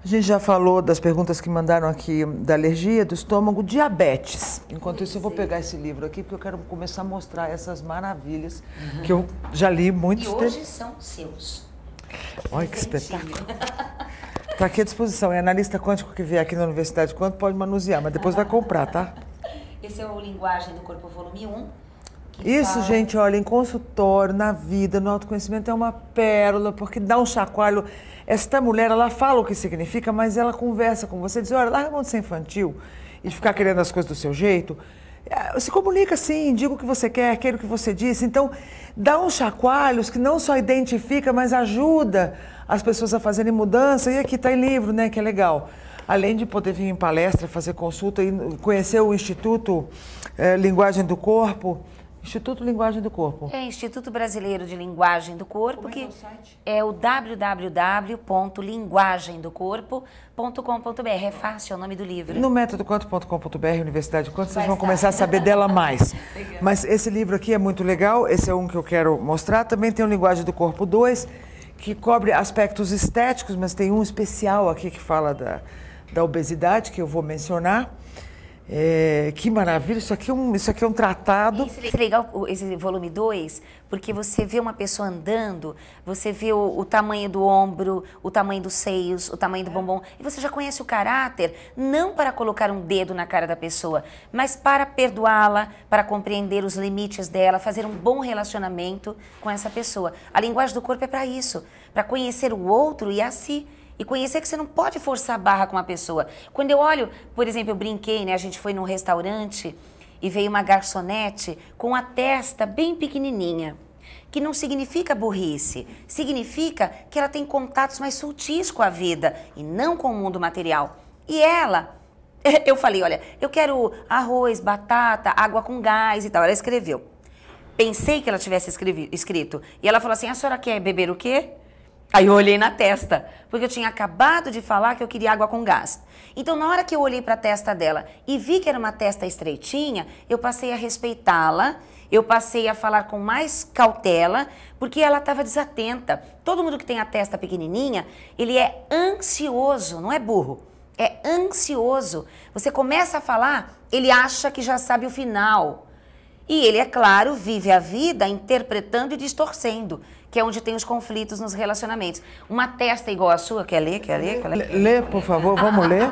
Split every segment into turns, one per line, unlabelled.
gente já falou das perguntas que mandaram aqui da alergia, do estômago, diabetes. Enquanto isso, eu vou pegar esse livro aqui, porque eu quero começar a mostrar essas maravilhas que eu já li muitos.
E hoje são seus.
Olha que espetáculo. Está aqui à disposição. É analista quântico que vier aqui na Universidade Quântico, pode manusear, mas depois vai comprar, tá?
Esse é o Linguagem do Corpo, volume 1.
Isso, gente, olha, em consultório, na vida, no autoconhecimento é uma pérola, porque dá um chacoalho. Esta mulher, ela fala o que significa, mas ela conversa com você, diz, olha, larga a mão de ser infantil e de ficar querendo as coisas do seu jeito. Se comunica assim, diga o que você quer, queira o que você disse. Então, dá uns chacoalhos que não só identifica, mas ajuda as pessoas a fazerem mudança. E aqui está em livro, né, que é legal. Além de poder vir em palestra, fazer consulta e conhecer o Instituto Linguagem do Corpo. Instituto Linguagem do Corpo.
É Instituto Brasileiro de Linguagem do Corpo,
Como
que
é o site?
é o www.linguagemdoccorpo.com.br. É fácil, é o nome do livro.
No métodoquanto.com.br, Universidade Quanto, vocês vão começar a saber dela mais. Mas esse livro aqui é muito legal, esse é um que eu quero mostrar. Também tem o Linguagem do Corpo 2, que cobre aspectos estéticos, mas tem um especial aqui que fala da obesidade, que eu vou mencionar. Que maravilha, isso aqui é um tratado.
Isso é legal, esse volume 2, porque você vê uma pessoa andando, você vê o tamanho do ombro, o tamanho dos seios, o tamanho do bumbum, e você já conhece o caráter, não para colocar um dedo na cara da pessoa, mas para perdoá-la, para compreender os limites dela, fazer um bom relacionamento com essa pessoa. A linguagem do corpo é para isso, para conhecer o outro e a si. E conhecer que você não pode forçar a barra com uma pessoa. Quando eu olho, por exemplo, eu brinquei, né? A gente foi num restaurante e veio uma garçonete com a testa bem pequenininha. Que não significa burrice. Significa que ela tem contatos mais sutis com a vida e não com o mundo material. E ela, eu falei, olha, eu quero arroz, batata, água com gás e tal. Ela escreveu. Pensei que ela tivesse escrito. E ela falou assim, a senhora quer beber o quê? Aí eu olhei na testa, porque eu tinha acabado de falar que eu queria água com gás. Então, na hora que eu olhei para a testa dela e vi que era uma testa estreitinha, eu passei a respeitá-la, eu passei a falar com mais cautela, porque ela estava desatenta. Todo mundo que tem a testa pequenininha, ele é ansioso, não é burro, é ansioso. Você começa a falar, ele acha que já sabe o final. E ele, é claro, vive a vida interpretando e distorcendo, que é onde tem os conflitos nos relacionamentos. Uma testa igual a sua, quer ler? Quer ler? Quer ler?
Lê, por favor, vamos ler.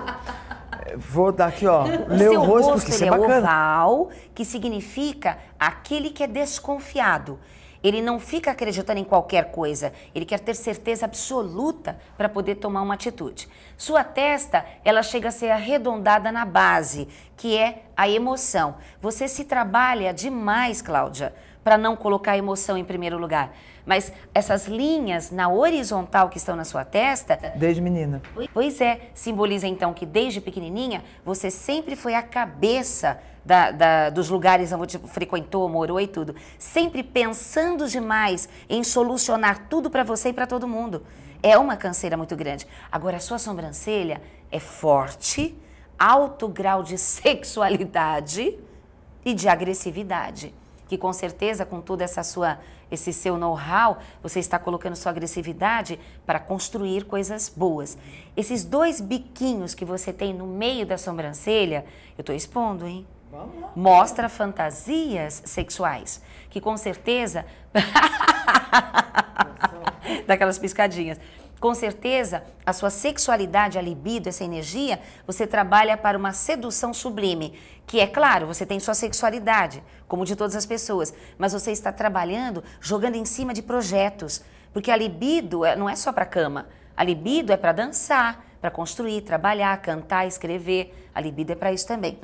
Vou dar aqui, ó, ler o rosto, porque isso é bacana.
Oval, que significa aquele que é desconfiado. Ele não fica acreditando em qualquer coisa, ele quer ter certeza absoluta para poder tomar uma atitude. Sua testa, ela chega a ser arredondada na base, que é a emoção. Você se trabalha demais, Cláudia, para não colocar a emoção em primeiro lugar. Mas essas linhas na horizontal que estão na sua testa...
Desde menina.
Pois é, simboliza então que desde pequenininha você sempre foi a cabeça dos lugares onde você frequentou, morou e tudo. Sempre pensando demais em solucionar tudo para você e para todo mundo. É uma canseira muito grande. Agora, a sua sobrancelha é forte, alto grau de sexualidade e de agressividade. Que com certeza, com toda esse seu know-how, você está colocando sua agressividade para construir coisas boas. Esses dois biquinhos que você tem no meio da sobrancelha, eu estou expondo, hein? Mostra fantasias sexuais, que com certeza... Daquelas piscadinhas. Com certeza, a sua sexualidade, a libido, essa energia, você trabalha para uma sedução sublime, que é claro, você tem sua sexualidade, como de todas as pessoas, mas você está trabalhando, jogando em cima de projetos, porque a libido não é só para a cama, a libido é para dançar, para construir, trabalhar, cantar, escrever, a libido é para isso também.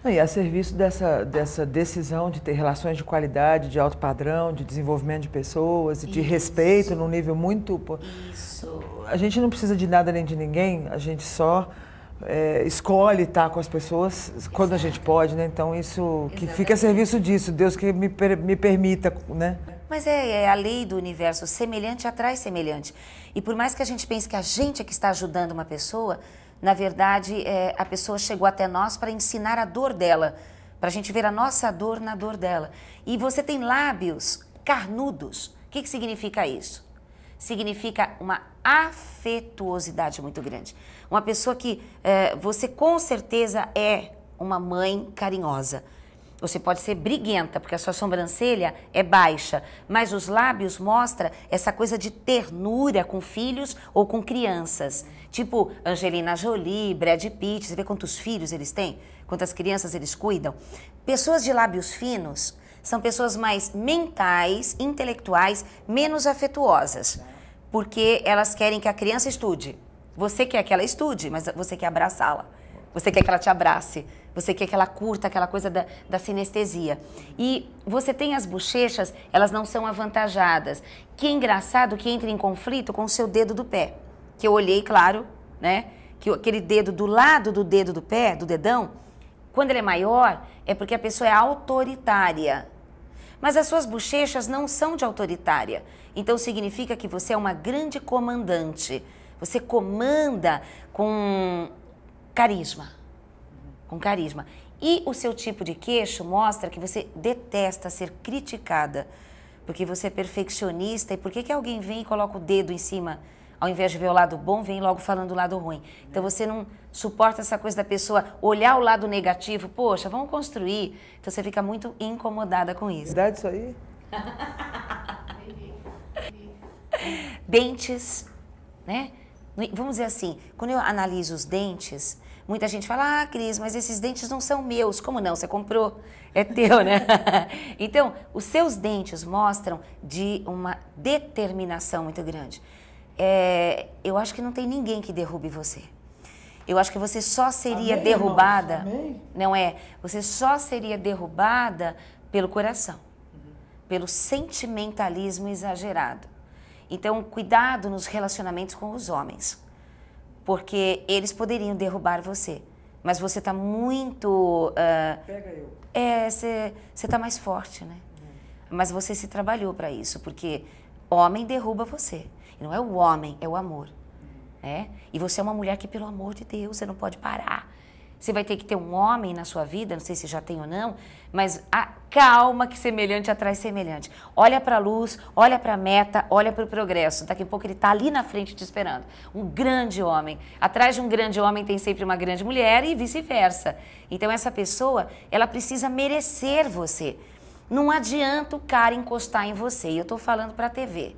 E a serviço dessa decisão de ter relações de qualidade, de alto padrão, de desenvolvimento de pessoas, e de respeito num nível muito...
Isso.
A gente não precisa de nada nem de ninguém, a gente só escolhe estar com as pessoas quando a gente pode, né? Então isso que fica a serviço disso, Deus que me permita, né?
Mas é a lei do universo, semelhante atrai semelhante. E por mais que a gente pense que a gente é que está ajudando uma pessoa, na verdade, a pessoa chegou até nós para ensinar a dor dela, para a gente ver a nossa dor na dor dela. E você tem lábios carnudos. O que significa isso? significa uma afetuosidade muito grande. Uma pessoa que você com certeza é uma mãe carinhosa. Você pode ser briguenta, porque a sua sobrancelha é baixa, mas os lábios mostram essa coisa de ternura com filhos ou com crianças. Tipo Angelina Jolie, Brad Pitt, você vê quantos filhos eles têm? Quantas crianças eles cuidam? Pessoas de lábios finos são pessoas mais mentais, intelectuais, menos afetuosas, porque elas querem que a criança estude. Você quer que ela estude, mas você quer abraçá-la. Você quer que ela te abrace. Você quer que ela curta aquela coisa da sinestesia. E você tem as bochechas, elas não são avantajadas. Que é engraçado que entra em conflito com o seu dedo do pé. Que eu olhei, claro, né? Que aquele dedo do lado do dedo do pé, do dedão, quando ele é maior, é porque a pessoa é autoritária. Mas as suas bochechas não são de autoritária. Então significa que você é uma grande comandante. Você comanda com carisma. Com carisma. E o seu tipo de queixo mostra que você detesta ser criticada, porque você é perfeccionista. E por que alguém vem e coloca o dedo em cima, ao invés de ver o lado bom, vem logo falando o lado ruim? Então você não suporta essa coisa da pessoa olhar o lado negativo. Poxa, vamos construir. Então você fica muito incomodada com isso.
Verdade isso aí?
Dentes, né? Vamos dizer assim, quando eu analiso os dentes, muita gente fala, Cris, mas esses dentes não são meus. Como não? Você comprou, é teu, né? Então, os seus dentes mostram de uma determinação muito grande. Eu acho que não tem ninguém que derrube você. Eu acho que você só seria derrubada, não é? Você só seria derrubada pelo coração, pelo sentimentalismo exagerado. Então, cuidado nos relacionamentos com os homens, porque eles poderiam derrubar você, mas você está muito...
Pega eu.
Você está mais forte, né? Mas você se trabalhou para isso, porque homem derruba você. E não é o homem, é o amor. Né? E você é uma mulher que, pelo amor de Deus, você não pode parar. Você vai ter que ter um homem na sua vida, não sei se já tem ou não, mas calma que semelhante atrai semelhante. Olha para a luz, olha para a meta, olha para o progresso. Daqui a pouco ele está ali na frente te esperando. Um grande homem. Atrás de um grande homem tem sempre uma grande mulher e vice-versa. Então essa pessoa, ela precisa merecer você. Não adianta o cara encostar em você. E eu estou falando para a TV.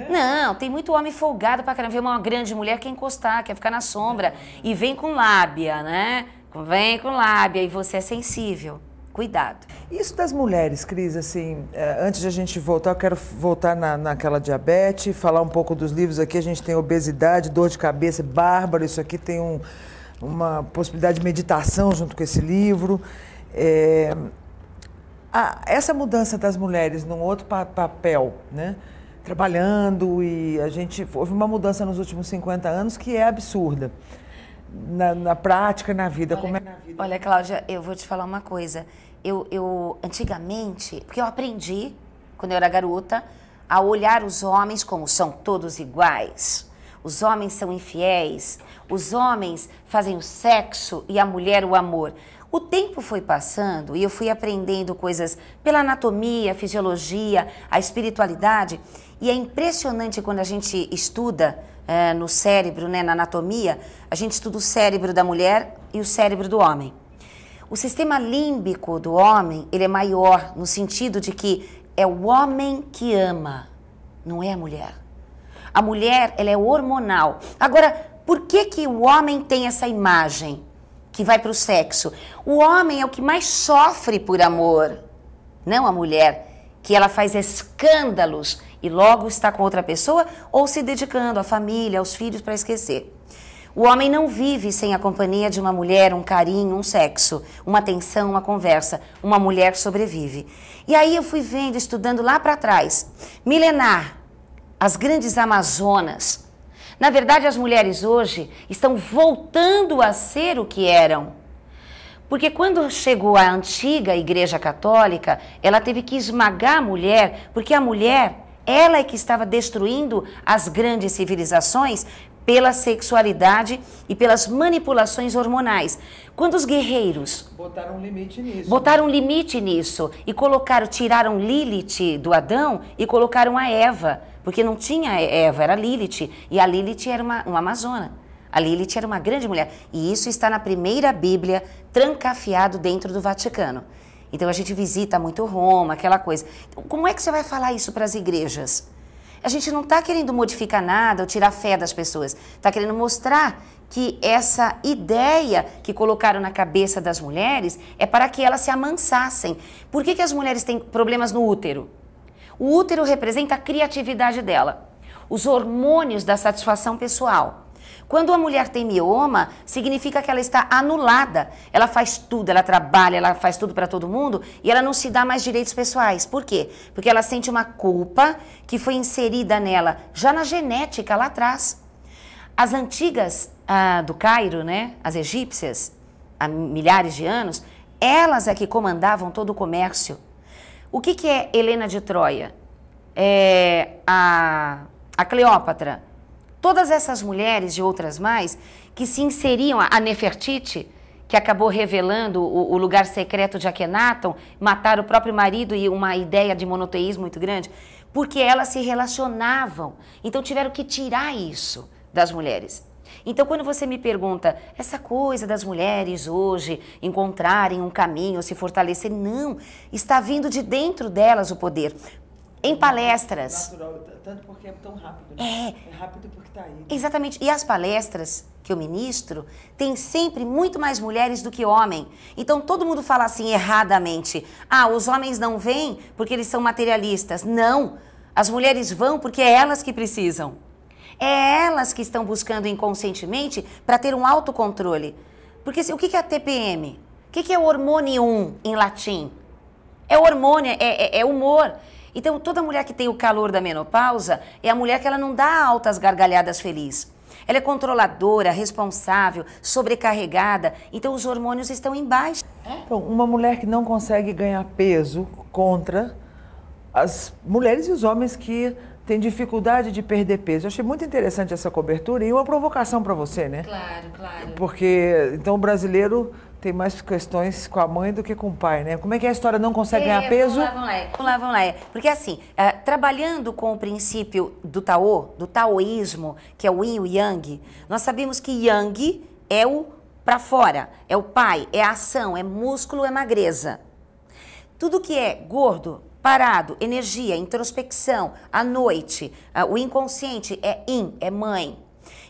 Não, tem muito homem folgado pra caramba. Ver uma grande mulher quer encostar, quer ficar na sombra. E vem com lábia, né? Vem com lábia e você é sensível. Cuidado.
Isso das mulheres, Cris, assim, antes de a gente voltar, eu quero voltar naquela diabetes, falar um pouco dos livros aqui. A gente tem obesidade, dor de cabeça, bárbaro. Isso aqui tem uma possibilidade de meditação junto com esse livro. Essa mudança das mulheres num outro papel, né? Trabalhando, e houve uma mudança nos últimos 50 anos que é absurda, na prática, na vida. Como é na vida?
Olha, Cláudia, eu vou te falar uma coisa. Eu antigamente, porque eu aprendi, quando eu era garota, a olhar os homens como são todos iguais. Os homens são infiéis, os homens fazem o sexo e a mulher o amor. O tempo foi passando e eu fui aprendendo coisas pela anatomia, fisiologia, a espiritualidade. E é impressionante quando a gente estuda no cérebro, né, na anatomia, a gente estuda o cérebro da mulher e o cérebro do homem. O sistema límbico do homem, ele é maior no sentido de que é o homem que ama, não é a mulher. A mulher, ela é hormonal. Agora, por que o homem tem essa imagem que vai para o sexo? O homem é o que mais sofre por amor, não a mulher, que ela faz escândalos e logo está com outra pessoa ou se dedicando à família, aos filhos para esquecer. O homem não vive sem a companhia de uma mulher, um carinho, um sexo, uma atenção, uma conversa. Uma mulher sobrevive. E aí eu fui vendo, estudando lá para trás, milenar, as grandes amazonas. Na verdade, as mulheres hoje estão voltando a ser o que eram. Porque quando chegou a antiga Igreja Católica, ela teve que esmagar a mulher, porque a mulher, ela é que estava destruindo as grandes civilizações pela sexualidade e pelas manipulações hormonais. Quando os guerreiros
botaram um limite nisso.
Botaram um limite nisso e tiraram Lilith do Adão e colocaram a Eva, porque não tinha Eva, era Lilith, e a Lilith era uma amazona. A Lilith era uma grande mulher, e isso está na primeira Bíblia, trancafiado dentro do Vaticano. Então a gente visita muito Roma, aquela coisa. Então, como é que você vai falar isso para as igrejas? A gente não está querendo modificar nada ou tirar a fé das pessoas, está querendo mostrar que essa ideia que colocaram na cabeça das mulheres é para que elas se amansassem. Por que as mulheres têm problemas no útero? O útero representa a criatividade dela, os hormônios da satisfação pessoal. Quando a mulher tem mioma, significa que ela está anulada. Ela faz tudo, ela trabalha, ela faz tudo para todo mundo e ela não se dá mais direitos pessoais. Por quê? Porque ela sente uma culpa que foi inserida nela já na genética lá atrás. As antigas do Cairo, né, as egípcias, há milhares de anos, elas é que comandavam todo o comércio. O que é Helena de Troia? A Cleópatra. Todas essas mulheres e outras mais que se inseriam, a Nefertiti, que acabou revelando o lugar secreto de Akhenaton, mataram o próprio marido e uma ideia de monoteísmo muito grande, porque elas se relacionavam. Então tiveram que tirar isso das mulheres. Então quando você me pergunta, essa coisa das mulheres hoje encontrarem um caminho, se fortalecer, não, está vindo de dentro delas o poder. Em palestras.
Natural, tanto porque é tão rápido, né? É rápido porque está aí.
Exatamente. E as palestras que eu ministro, tem sempre muito mais mulheres do que homem. Então todo mundo fala assim erradamente, os homens não vêm porque eles são materialistas. Não, as mulheres vão porque é elas que precisam. É elas que estão buscando inconscientemente para ter um autocontrole. Porque o que é a TPM? O que é o hormônio 1 em latim? É hormônio, é humor. Então, toda mulher que tem o calor da menopausa é a mulher que ela não dá altas gargalhadas feliz. Ela é controladora, responsável, sobrecarregada. Então, os hormônios estão em baixa.
Então, uma mulher que não consegue ganhar peso contra as mulheres e os homens que têm dificuldade de perder peso. Eu achei muito interessante essa cobertura e uma provocação para você, né?
Claro, claro.
Porque, então, o brasileiro tem mais questões com a mãe do que com o pai, né? Como é que a história não consegue ganhar peso?
Vamos lá. Porque assim, trabalhando com o princípio do taoísmo, que é o yin e o yang, nós sabemos que yang é o para fora, é o pai, é a ação, é músculo, é magreza. Tudo que é gordo, parado, energia, introspecção, à noite, o inconsciente é yin, é mãe.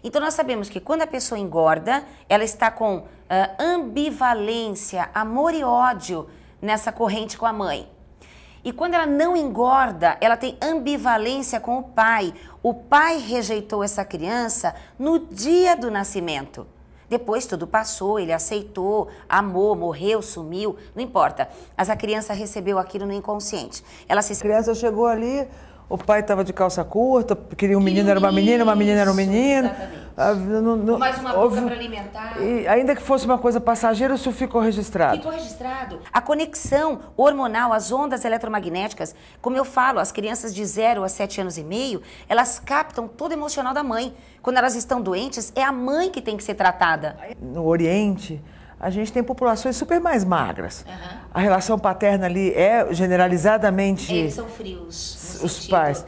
Então nós sabemos que quando a pessoa engorda, ela está com ambivalência, amor e ódio nessa corrente com a mãe. E quando ela não engorda, ela tem ambivalência com o pai. O pai rejeitou essa criança no dia do nascimento. Depois tudo passou, ele aceitou, amou, morreu, sumiu, não importa. Mas a criança recebeu aquilo no inconsciente. A
criança chegou ali, o pai estava de calça curta, queria um menino, era uma menina era um menino.
Exatamente. Mais uma boca para alimentar.
E ainda que fosse uma coisa passageira, isso ficou registrado.
Ficou registrado. A conexão hormonal, as ondas eletromagnéticas, como eu falo, as crianças de 0 a 7 anos e meio, elas captam todo o emocional da mãe. Quando elas estão doentes, é a mãe que tem que ser tratada.
No Oriente, a gente tem populações super mais magras. A relação paterna ali é generalizadamente...
Eles são frios.
Os pais.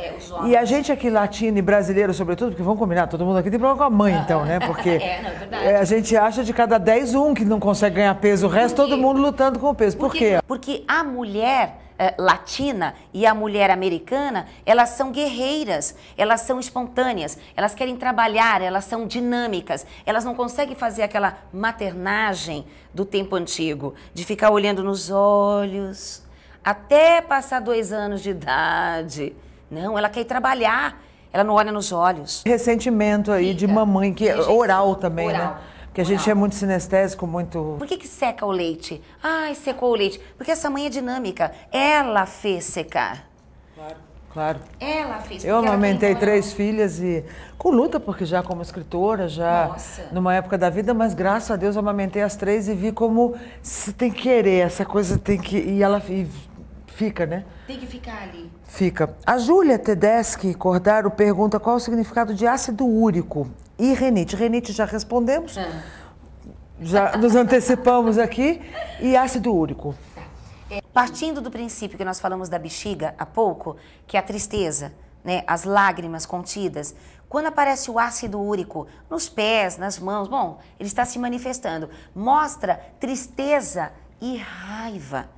E a gente aqui, latino e brasileiro, sobretudo, porque vamos combinar, todo mundo aqui tem problema com a mãe, então, né? Porque
não, é verdade.
A gente acha de cada 10, um que não consegue ganhar peso, o resto todo mundo lutando com o peso. Por quê?
Porque a mulher latina e a mulher americana, elas são guerreiras, elas são espontâneas, elas querem trabalhar, elas são dinâmicas, elas não conseguem fazer aquela maternagem do tempo antigo, de ficar olhando nos olhos, até passar 2 anos de idade. Não, ela quer ir trabalhar, ela não olha nos olhos.
Ressentimento aí de mamãe, que é oral também,
oral.
Né? Porque a gente é muito sinestésico, muito...
Por que seca o leite? Ai, secou o leite. Porque essa mãe é dinâmica. Ela fez secar.
Claro.
Ela fez.
Eu amamentei 3 filhas e com luta, porque já como escritora, já numa época da vida, mas graças a Deus eu amamentei as 3 e vi como você tem que querer, essa coisa tem que... E ela fica, né?
Tem que ficar ali.
Fica. A Júlia Tedeschi Cordaro pergunta qual é o significado de ácido úrico e renite. Renite já respondemos, já nos antecipamos aqui. E ácido úrico?
Partindo do princípio que nós falamos da bexiga há pouco, que é a tristeza, né, as lágrimas contidas, quando aparece o ácido úrico nos pés, nas mãos, bom, ele está se manifestando, mostra tristeza e raiva,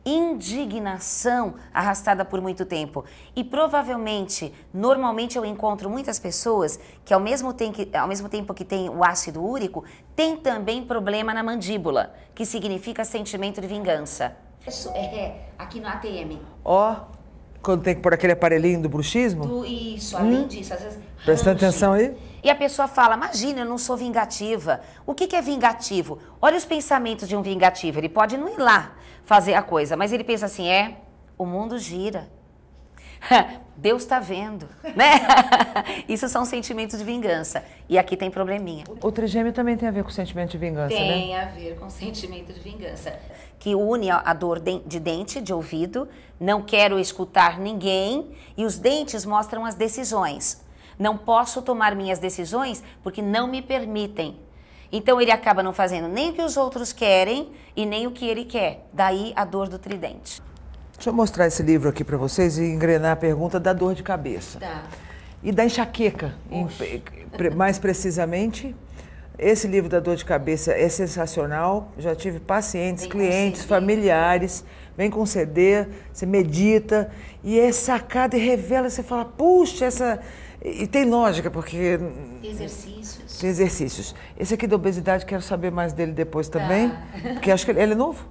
indignação arrastada por muito tempo. E provavelmente, normalmente eu encontro muitas pessoas que ao mesmo tempo que tem o ácido úrico, tem também problema na mandíbula, que significa sentimento de vingança. Isso é aqui no ATM.
Ó, quando tem que pôr aquele aparelhinho do bruxismo?
Isso, além disso, às vezes...
Prestando atenção aí.
E a pessoa fala, imagina, eu não sou vingativa. O que é vingativo? Olha os pensamentos de um vingativo. Ele pode não ir lá fazer a coisa, mas ele pensa assim, o mundo gira. Deus está vendo, né? Isso são sentimentos de vingança. E aqui tem probleminha.
O trigêmeo também tem a ver com o sentimento de vingança, né?
Tem a ver com o sentimento de vingança. Que une a dor de dente, de ouvido, não quero escutar ninguém, e os dentes mostram as decisões. Não posso tomar minhas decisões porque não me permitem. Então ele acaba não fazendo nem o que os outros querem e nem o que ele quer. Daí a dor do tridente.
Deixa eu mostrar esse livro aqui para vocês e engrenar a pergunta da dor de cabeça.
Tá.
E da enxaqueca, mais precisamente. Esse livro da dor de cabeça é sensacional. Já tive pacientes, clientes, familiares. Vem com CD, você medita e é sacada e revela. Você fala, puxa, essa... E tem lógica, porque...
Exercícios.
Tem exercícios. Esse aqui da obesidade, quero saber mais dele depois também. Porque acho que ele é novo.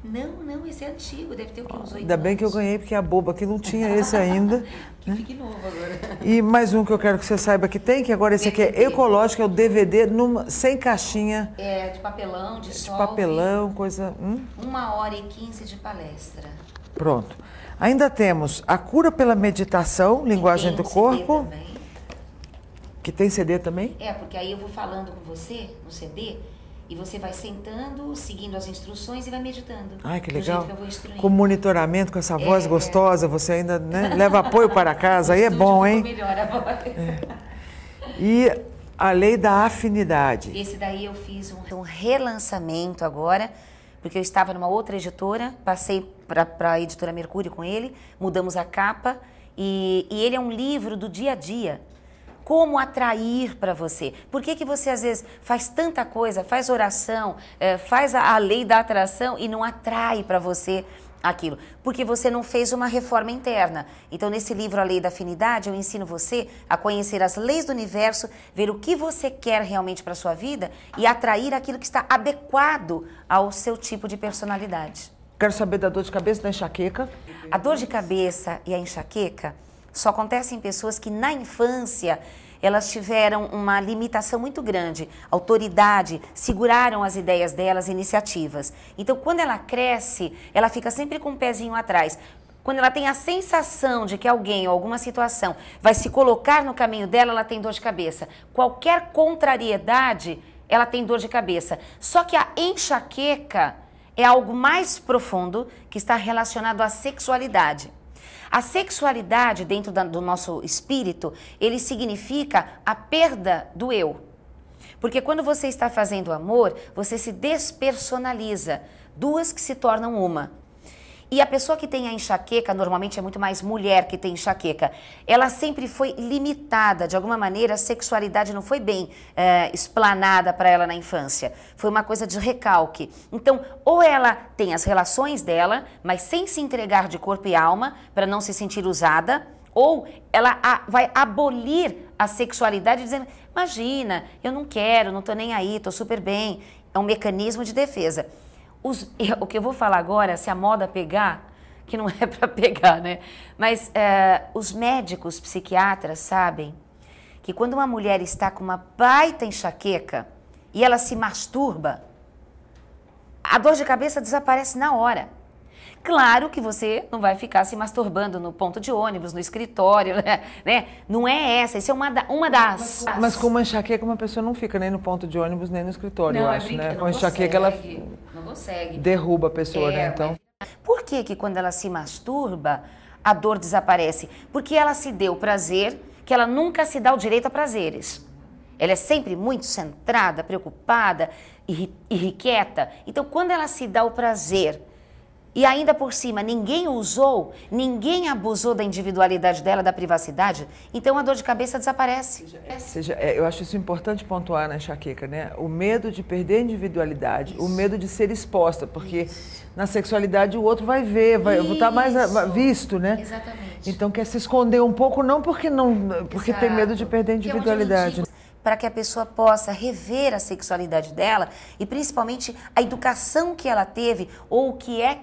Não, esse é antigo, deve ter o que, uns 8
Ainda bem que eu ganhei, porque a boba aqui não tinha esse ainda.
Que fique novo agora.
E mais um que eu quero que você saiba que tem, que agora esse aqui é ecológico, é o DVD sem caixinha.
É, de papelão, de
solve. De papelão, coisa...
1h15 de palestra.
Pronto. Ainda temos A Cura pela Meditação, Linguagem do Corpo. Que tem CD também?
É, porque aí eu vou falando com você no CD... E você vai sentando, seguindo as instruções e vai meditando.
Ai, que legal.
Do jeito que eu vou instruindo.
Com monitoramento, com essa voz gostosa, você ainda leva apoio para casa, aí é bom, hein?
Melhor a voz.
E A Lei da Afinidade.
Esse daí eu fiz um relançamento agora, porque eu estava numa outra editora, passei para a editora Mercúrio com ele, mudamos a capa, e ele é um livro do dia a dia. Como atrair para você? Por que você às vezes faz tanta coisa, faz oração, faz a lei da atração e não atrai para você aquilo? Porque você não fez uma reforma interna. Então nesse livro A Lei da Afinidade eu ensino você a conhecer as leis do universo, ver o que você quer realmente para sua vida e atrair aquilo que está adequado ao seu tipo de personalidade.
Quero saber da dor de cabeça, da enxaqueca.
A dor de cabeça e a enxaqueca só acontece em pessoas que na infância elas tiveram uma limitação muito grande, autoridade, seguraram as ideias delas, iniciativas. Então, quando ela cresce, ela fica sempre com um pezinho atrás. Quando ela tem a sensação de que alguém ou alguma situação vai se colocar no caminho dela, ela tem dor de cabeça. Qualquer contrariedade, ela tem dor de cabeça. Só que a enxaqueca é algo mais profundo que está relacionado à sexualidade. A sexualidade dentro do nosso espírito, ele significa a perda do eu. Porque quando você está fazendo amor, você se despersonaliza, duas que se tornam uma. E a pessoa que tem a enxaqueca, normalmente é muito mais mulher que tem enxaqueca, ela sempre foi limitada, de alguma maneira a sexualidade não foi bem explanada para ela na infância. Foi uma coisa de recalque. Então, ou ela tem as relações dela, mas sem se entregar de corpo e alma, para não se sentir usada, ou ela vai abolir a sexualidade dizendo, imagina, eu não quero, não estou nem aí, estou super bem. É um mecanismo de defesa. O que eu vou falar agora, se a moda pegar, que não é para pegar, né? Mas os médicos psiquiatras sabem que quando uma mulher está com uma baita enxaqueca e ela se masturba, a dor de cabeça desaparece na hora. Claro que você não vai ficar se masturbando no ponto de ônibus, no escritório, né? Não é essa, isso é uma das...
Mas com uma enxaqueca, uma pessoa não fica nem no ponto de ônibus, nem no escritório,
não,
eu acho, né? Com
a
enxaqueca, ela
não consegue.
Derruba a pessoa, né? Então...
Por que que quando ela se masturba, a dor desaparece? Porque ela se deu prazer, que ela nunca se dá o direito a prazeres. Ela é sempre muito centrada, preocupada, irrequieta. Então, quando ela se dá o prazer e ainda por cima ninguém usou, ninguém abusou da individualidade dela, da privacidade, então a dor de cabeça desaparece.
Eu acho isso importante pontuar na enxaqueca, né? O medo de perder a individualidade, o medo de ser exposta, porque na sexualidade o outro vai ver, vai estar mais visto, né?
Exatamente.
Então quer se esconder um pouco, não porque tem medo de perder a individualidade.
Para que a pessoa possa rever a sexualidade dela e principalmente a educação que ela teve ou o que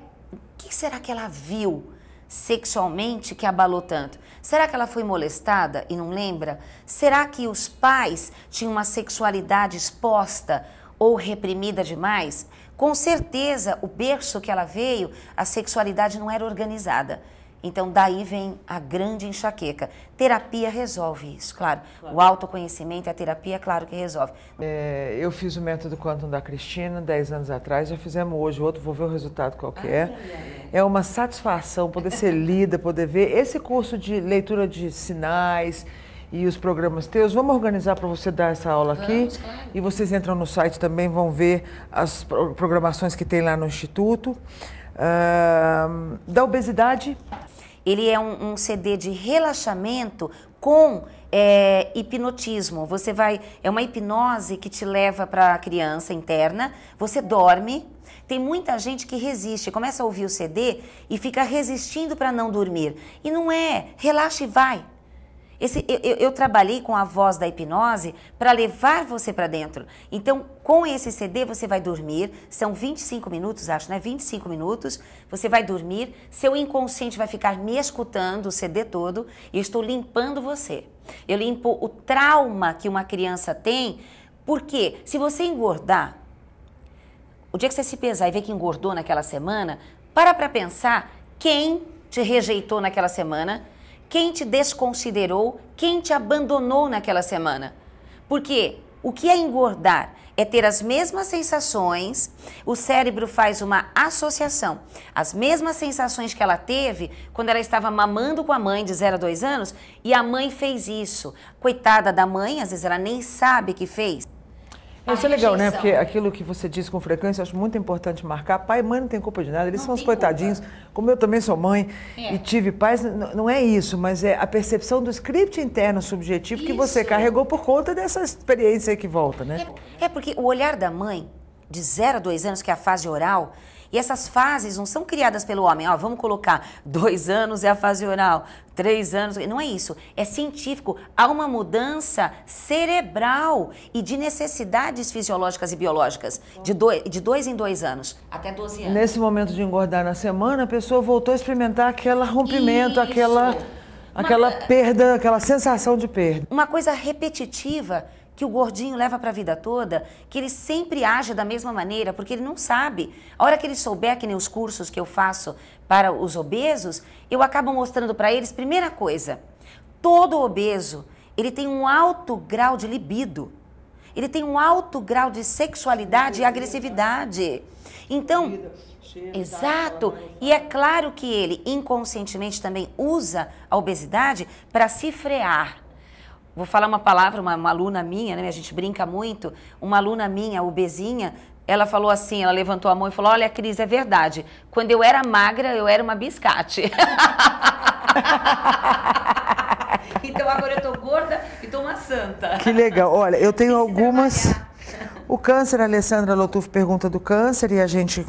será que ela viu sexualmente que abalou tanto? Será que ela foi molestada e não lembra? Será que os pais tinham uma sexualidade exposta ou reprimida demais? Com certeza, o berço que ela veio, a sexualidade não era organizada. Então, daí vem a grande enxaqueca. Terapia resolve isso, claro. O autoconhecimento, a terapia, claro que resolve.
Eu fiz o método Quantum da Cristina 10 anos atrás, já fizemos hoje outro, vou ver o resultado qual que é. É uma satisfação poder ser lida, poder ver. Esse curso de leitura de sinais e os programas teus, vamos organizar para você dar essa aula aqui.
Claro.
E vocês entram no site também, vão ver as programações que tem lá no Instituto. Da obesidade...
Ele é um CD de relaxamento com hipnotismo. É uma hipnose que te leva para a criança interna, você dorme. Tem muita gente que resiste, começa a ouvir o CD e fica resistindo para não dormir. E não é, relaxa e vai. Eu trabalhei com a voz da hipnose para levar você para dentro. Então, com esse CD, você vai dormir. São 25 minutos, acho, né? 25 minutos. Você vai dormir. Seu inconsciente vai ficar me escutando o CD todo. E eu estou limpando você. Eu limpo o trauma que uma criança tem. Porque se você engordar, o dia que você se pesar e ver que engordou naquela semana, para pensar quem te rejeitou naquela semana, quem te desconsiderou, quem te abandonou naquela semana. Porque o que é engordar? É ter as mesmas sensações, o cérebro faz uma associação. As mesmas sensações que ela teve quando ela estava mamando com a mãe de 0 a 2 anos e a mãe fez isso. Coitada da mãe, às vezes ela nem sabe que fez.
Isso é legal, né? Porque aquilo que você diz com frequência, eu acho muito importante marcar. Pai e mãe não tem culpa de nada, eles são os coitadinhos. Culpa. Como eu também sou mãe e tive pais, não é isso, mas é a percepção do script interno subjetivo que você carregou por conta dessa experiência que volta, né?
Porque o olhar da mãe, de 0 a 2 anos, que é a fase oral, e essas fases não são criadas pelo homem. Vamos colocar 2 anos é a fase oral, 3 anos... Não é isso. É científico. Há uma mudança cerebral e de necessidades fisiológicas e biológicas de 2 em 2 anos, até 12 anos.
Nesse momento de engordar na semana, a pessoa voltou a experimentar aquele rompimento, aquela perda, aquela sensação de perda.
Uma coisa repetitiva que o gordinho leva para a vida toda, que ele sempre age da mesma maneira, porque ele não sabe. A hora que ele souber, que nem os cursos que eu faço para os obesos, eu acabo mostrando para eles, primeira coisa, todo obeso, ele tem um alto grau de libido, ele tem um alto grau de sexualidade e agressividade. Então, exato, e é claro que ele inconscientemente também usa a obesidade para se frear. Vou falar uma palavra, uma aluna minha, né? A gente brinca muito. Uma aluna minha, obesinha, ela falou assim, ela levantou a mão e falou, olha, Cris, é verdade. Quando eu era magra, eu era uma biscate. Então agora eu tô gorda e tô uma santa.
Que legal. Olha, eu tenho algumas... O câncer, a Alessandra Lotuf pergunta do câncer e a gente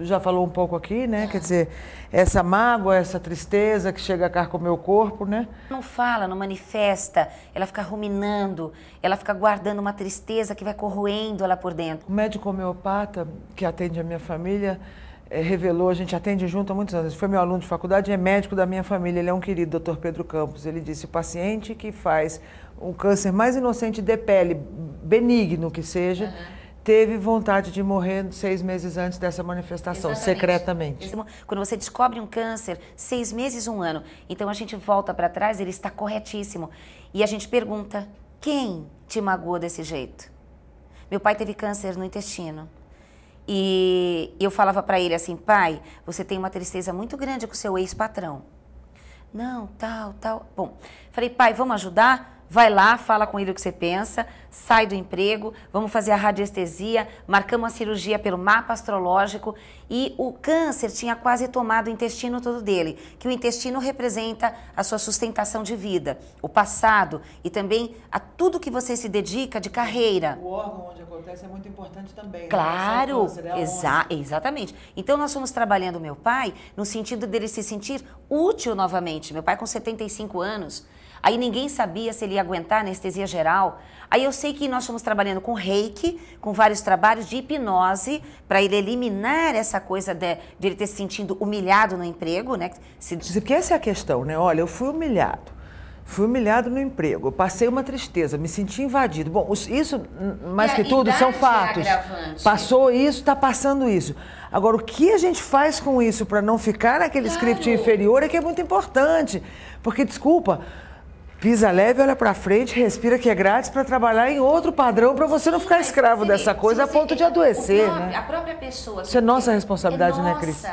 já falou um pouco aqui, né? Quer dizer, essa mágoa, essa tristeza que chega a carcomer o corpo, né?
Não fala, não manifesta, ela fica ruminando, ela fica guardando uma tristeza que vai corroendo ela por dentro.
O médico homeopata que atende a minha família revelou, a gente atende junto há muitos anos, foi meu aluno de faculdade, é médico da minha família, ele é um querido, Dr. Pedro Campos. Ele disse, o paciente que faz um câncer mais inocente de pele, benigno que seja, teve vontade de morrer 6 meses antes dessa manifestação, secretamente.
Quando você descobre um câncer, 6 meses, 1 ano. Então a gente volta para trás, ele está corretíssimo. E a gente pergunta, quem te magoou desse jeito? Meu pai teve câncer no intestino. E eu falava para ele assim, pai, você tem uma tristeza muito grande com o seu ex-patrão. Não, tal. Bom, falei, pai, vamos ajudar? Vai lá, fala com ele o que você pensa, sai do emprego, vamos fazer a radiestesia, marcamos a cirurgia pelo mapa astrológico e o câncer tinha quase tomado o intestino todo dele, que o intestino representa a sua sustentação de vida, o passado e também a tudo que você se dedica de carreira.
O órgão onde acontece é muito importante também.
Claro,
né?
Exatamente. Então nós fomos trabalhando o meu pai no sentido dele se sentir útil novamente. Meu pai com 75 anos, aí ninguém sabia se ele ia aguentar anestesia geral. Aí eu sei que nós fomos trabalhando com reiki, com vários trabalhos de hipnose, para ele eliminar essa coisa de ele ter se sentindo humilhado no emprego, né?
Porque essa é a questão, né? Olha, eu fui humilhado. Fui humilhado no emprego, eu passei uma tristeza, me senti invadido. Bom, isso, mais que tudo, são fatos. Passou isso, está passando isso. Agora, o que a gente faz com isso para não ficar naquele script inferior é que é muito importante. Porque, desculpa, pisa leve, olha para frente, respira que é grátis para trabalhar em outro padrão para você não ficar escravo dessa coisa a ponto de adoecer, né?
A própria pessoa...
Isso é nossa responsabilidade, né, Cris?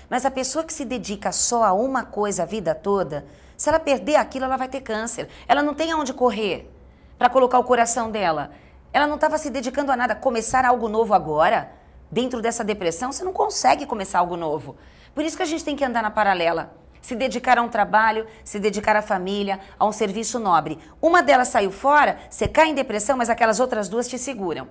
Mas a pessoa que se dedica só a uma coisa a vida toda, se ela perder aquilo, ela vai ter câncer. Ela não tem aonde correr para colocar o coração dela. Ela não estava se dedicando a nada. Começar algo novo agora, dentro dessa depressão, você não consegue começar algo novo. Por isso que a gente tem que andar na paralela. Se dedicar a um trabalho, se dedicar à família, a um serviço nobre. Uma delas saiu fora, você cai em depressão, mas aquelas outras duas te seguram.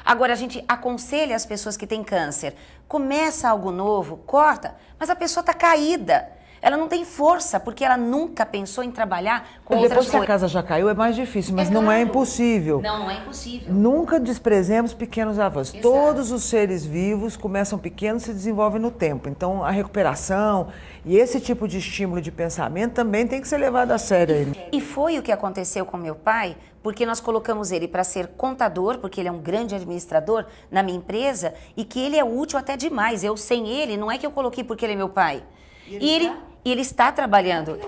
Agora, a gente aconselha as pessoas que têm câncer. Começa algo novo, corta, mas a pessoa está caída. Ela não tem força, porque ela nunca pensou em trabalhar com outras coisas.
Depois que a casa já caiu, é mais difícil, mas não é impossível.
Não é impossível.
Nunca desprezemos pequenos avanços.
Exato.
Todos os seres vivos começam pequenos e se desenvolvem no tempo. Então, a recuperação e esse tipo de estímulo de pensamento também tem que ser levado a sério.
E foi o que aconteceu com meu pai, porque nós colocamos ele para ser contador, porque ele é um grande administrador na minha empresa, e que ele é útil até demais. Eu, sem ele, não é que eu coloquei porque ele é meu pai. E ele está trabalhando.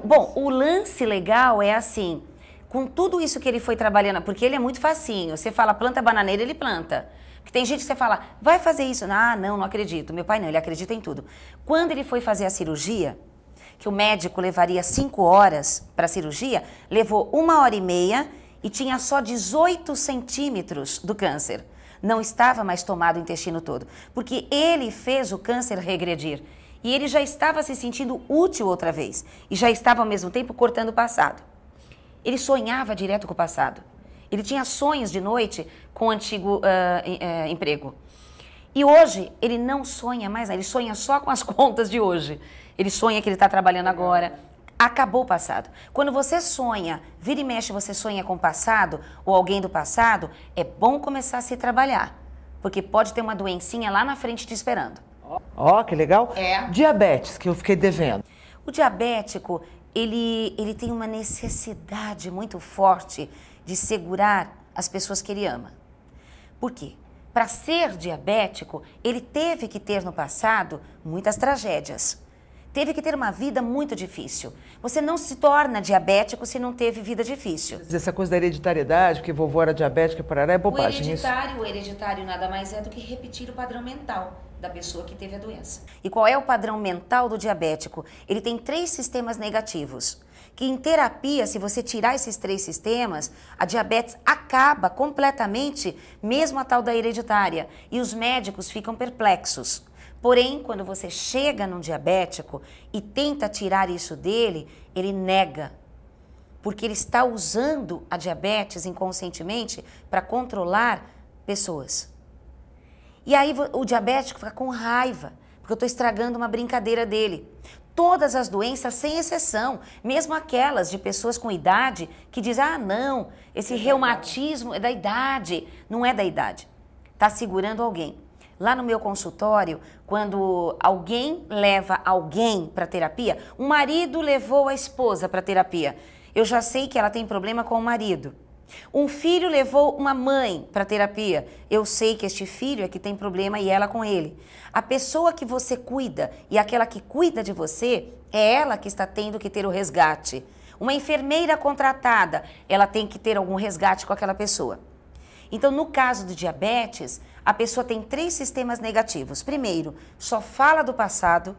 Bom, o lance legal é assim, com tudo isso que ele foi trabalhando, porque ele é muito facinho. Você fala planta bananeira, ele planta. Porque tem gente que você fala, vai fazer isso. Ah, não acredito. Meu pai não, ele acredita em tudo. Quando ele foi fazer a cirurgia, que o médico levaria 5 horas para a cirurgia, levou 1h30 e tinha só 18 centímetros do câncer. Não estava mais tomado o intestino todo, porque ele fez o câncer regredir. E ele já estava se sentindo útil outra vez. E já estava, ao mesmo tempo, cortando o passado. Ele sonhava direto com o passado. Ele tinha sonhos de noite com o antigo emprego. E hoje, ele não sonha mais, ele sonha só com as contas de hoje. Ele sonha que ele está trabalhando agora. Acabou o passado. Quando você sonha, vira e mexe, você sonha com o passado, ou alguém do passado, é bom começar a se trabalhar. Porque pode ter uma doencinha lá na frente te esperando.
Ó, que legal.
É.
Diabetes, que eu fiquei devendo.
O diabético, ele tem uma necessidade muito forte de segurar as pessoas que ele ama. Por quê? Para ser diabético, ele teve que ter no passado muitas tragédias. Teve que ter uma vida muito difícil. Você não se torna diabético se não teve vida difícil.
Essa coisa da hereditariedade, porque vovô era diabética, parará, é bobagem.
O hereditário nada mais é do que repetir o padrão mental da pessoa que teve a doença. E qual é o padrão mental do diabético? Ele tem 3 sistemas negativos. Que em terapia, se você tirar esses 3 sistemas, a diabetes acaba completamente, mesmo a tal da hereditária. E os médicos ficam perplexos. Porém, quando você chega num diabético e tenta tirar isso dele, ele nega. Porque ele está usando a diabetes inconscientemente para controlar pessoas. E aí o diabético fica com raiva, porque eu estou estragando uma brincadeira dele. Todas as doenças, sem exceção, mesmo aquelas de pessoas com idade que dizem, ah, não, esse reumatismo é da idade. Não é da idade. Está segurando alguém. Lá no meu consultório, quando alguém leva alguém para terapia, um marido levou a esposa para terapia, eu já sei que ela tem problema com o marido. Um filho levou uma mãe para terapia, eu sei que este filho é que tem problema e ela com ele. A pessoa que você cuida e aquela que cuida de você, é ela que está tendo que ter o resgate. Uma enfermeira contratada, ela tem que ter algum resgate com aquela pessoa. Então, no caso do diabetes, a pessoa tem 3 sistemas negativos. Primeiro, só fala do passado,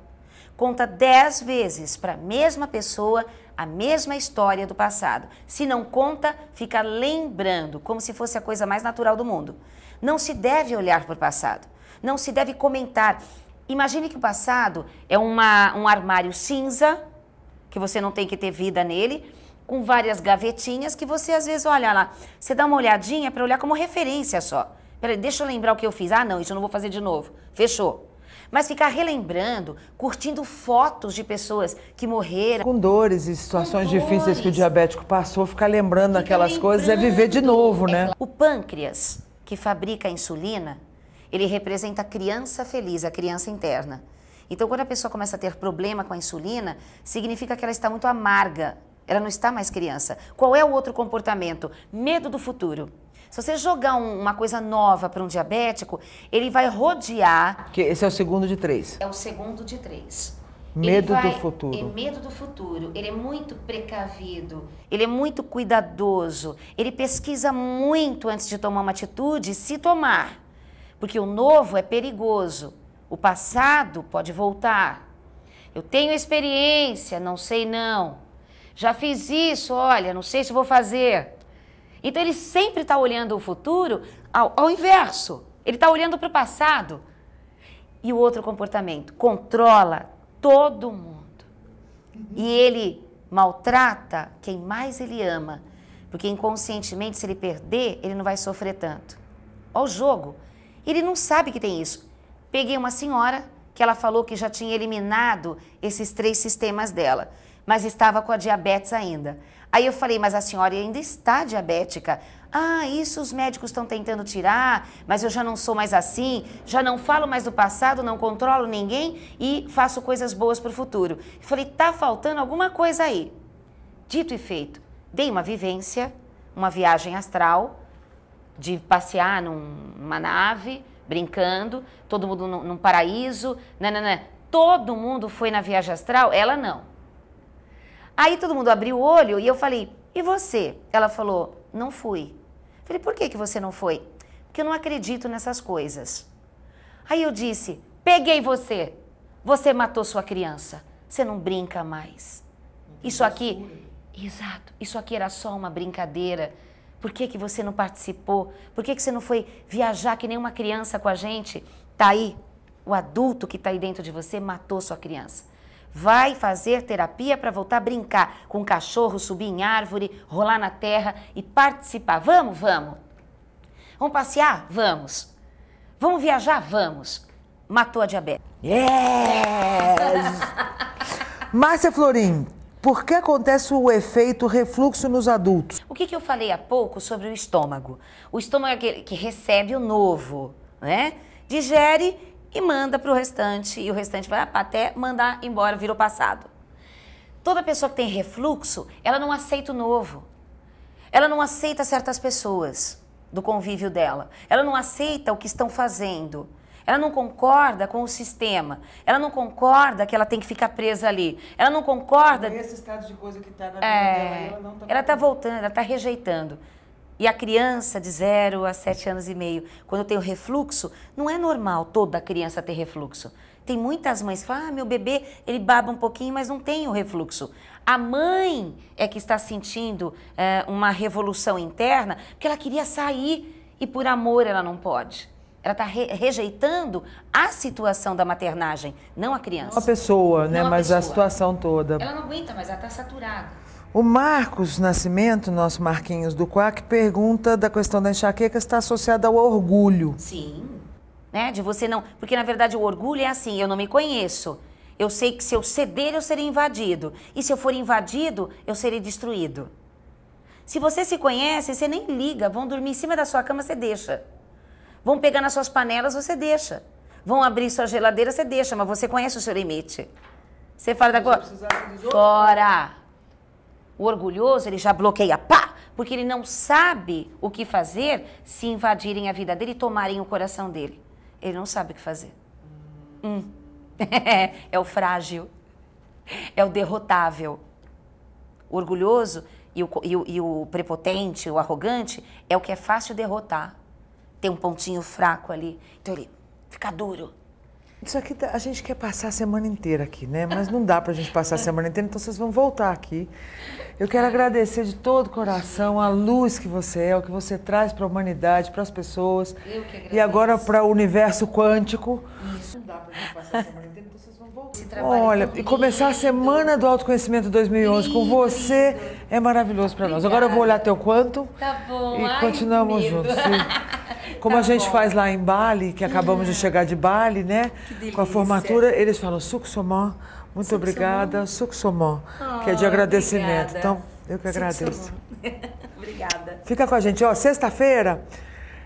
conta 10 vezes para a mesma pessoa a mesma história do passado. Se não conta, fica lembrando, como se fosse a coisa mais natural do mundo. Não se deve olhar para o passado, não se deve comentar. Imagine que o passado é um armário cinza, que você não tem que ter vida nele, com várias gavetinhas que você às vezes olha lá, você dá uma olhadinha para olhar como referência só. Peraí, deixa eu lembrar o que eu fiz. Ah, não, isso eu não vou fazer de novo. Fechou. Mas ficar relembrando, curtindo fotos de pessoas que morreram.
Com dores e situações difíceis que o diabético passou, ficar lembrando aquelas coisas é viver de novo, né?
O pâncreas, que fabrica a insulina, ele representa a criança feliz, a criança interna. Então, quando a pessoa começa a ter problema com a insulina, significa que ela está muito amarga, ela não está mais criança. Qual é o outro comportamento? Medo do futuro. Se você jogar uma coisa nova para um diabético, ele vai rodear...
Esse é o segundo de 3.
É o segundo de 3.
Medo do futuro.
É medo do futuro. Ele é muito precavido, ele é muito cuidadoso, ele pesquisa muito antes de tomar uma atitude, se tomar. Porque o novo é perigoso, o passado pode voltar. Eu tenho experiência, não sei não. Já fiz isso, olha, não sei se vou fazer. Então ele sempre está olhando o futuro ao inverso. Ele está olhando para o passado. E o outro comportamento, controla todo mundo. E ele maltrata quem mais ele ama. Porque inconscientemente, se ele perder, ele não vai sofrer tanto. Olha o jogo. Ele não sabe que tem isso. Peguei uma senhora que ela falou que já tinha eliminado esses 3 sistemas dela, mas estava com a diabetes ainda. Aí eu falei, mas a senhora ainda está diabética. Ah, isso os médicos estão tentando tirar, mas eu já não sou mais assim, já não falo mais do passado, não controlo ninguém e faço coisas boas para o futuro. Eu falei, tá faltando alguma coisa aí. Dito e feito, dei uma vivência, uma viagem astral, de passear numa nave, brincando, todo mundo num paraíso, nananã. Todo mundo foi na viagem astral, ela não. Aí todo mundo abriu o olho e eu falei, e você? Ela falou, não fui. Falei, por que você não foi? Porque eu não acredito nessas coisas. Aí eu disse, peguei você. Você matou sua criança. Você não brinca mais. Isso aqui, exato, isso aqui era só uma brincadeira. Por que você não participou? Por que você não foi viajar que nem uma criança com a gente? Tá aí, o adulto que tá aí dentro de você matou sua criança. Vai fazer terapia para voltar a brincar com cachorro, subir em árvore, rolar na terra e participar. Vamos, vamos. Vamos passear? Vamos. Vamos viajar? Vamos. Matou a diabetes.
Yes! Márcia Florim, por que acontece o efeito refluxo nos adultos?
O que eu falei há pouco sobre o estômago? O estômago é aquele que recebe o novo, né? Digere e manda para o restante, e o restante vai até mandar embora, virou passado. Toda pessoa que tem refluxo, ela não aceita o novo. Ela não aceita certas pessoas do convívio dela. Ela não aceita o que estão fazendo. Ela não concorda com o sistema. Ela não concorda que ela tem que ficar presa ali. Ela não concorda...
Esse estado de coisa que está na vida dela, ela não está...
Ela está voltando, ela está rejeitando. E a criança de 0 a 7 anos e meio, quando tem o refluxo, não é normal toda criança ter refluxo. Tem muitas mães que falam, meu bebê, ele baba um pouquinho, mas não tem o refluxo. A mãe é que está sentindo uma revolução interna, porque ela queria sair e por amor ela não pode. Ela está rejeitando a situação da maternagem, não a criança.
Uma pessoa, né?
Não
mas
pessoa.
A situação toda.
Ela não aguenta, mas ela está saturada.
O Marcos Nascimento, nosso Marquinhos do Quack, pergunta da questão da enxaqueca está associada ao orgulho.
Sim, né? De você não... Porque, na verdade, o orgulho é assim, eu não me conheço. Eu sei que se eu ceder, eu serei invadido. E se eu for invadido, eu serei destruído. Se você se conhece, você nem liga. Vão dormir em cima da sua cama, você deixa. Vão pegar nas suas panelas, você deixa. Vão abrir sua geladeira, você deixa. Mas você conhece o seu limite. Você fala da coisa... Fora! O orgulhoso, ele já bloqueia, pá! Porque ele não sabe o que fazer se invadirem a vida dele e tomarem o coração dele. Ele não sabe o que fazer. É o frágil. É o derrotável. O orgulhoso e o prepotente, o arrogante, é o que é fácil derrotar. tem um pontinho fraco ali. Então ele fica duro.
Isso aqui, a gente quer passar a semana inteira aqui, né? Mas não dá pra gente passar a semana inteira, então vocês vão voltar aqui. Eu quero agradecer de todo o coração a luz que você é, o que você traz para a humanidade, para as pessoas.
Eu que agradeço.
E agora para o universo quântico. Isso. Não dá pra gente passar a semana inteira, então vocês vão voltar. Olha, e começar a Semana do Autoconhecimento 2011 com você é maravilhoso para nós. Agora eu vou olhar teu quanto
Tá bom.
e continuamos juntos. Como a gente faz lá em Bali, que acabamos de chegar de Bali, né? Com a formatura, eles falam Suk Somon, muito obrigada, Suk Somon, que é de agradecimento.
Obrigada.
Então, eu que agradeço.
Obrigada.
Fica com a gente. Ó, sexta-feira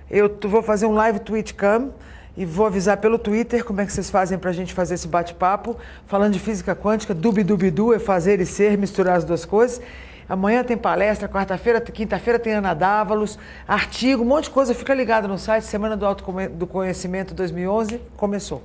eu vou fazer um live Twitch Cam e vou avisar pelo Twitter como é que vocês fazem pra gente fazer esse bate-papo, falando de física quântica, dubi-dubi-du, é fazer e ser, misturar as duas coisas. Amanhã tem palestra, quarta-feira, quinta-feira tem Ana Dávalos, artigo, um monte de coisa. Fica ligado no site, Semana do Autoconhecimento 2011, começou.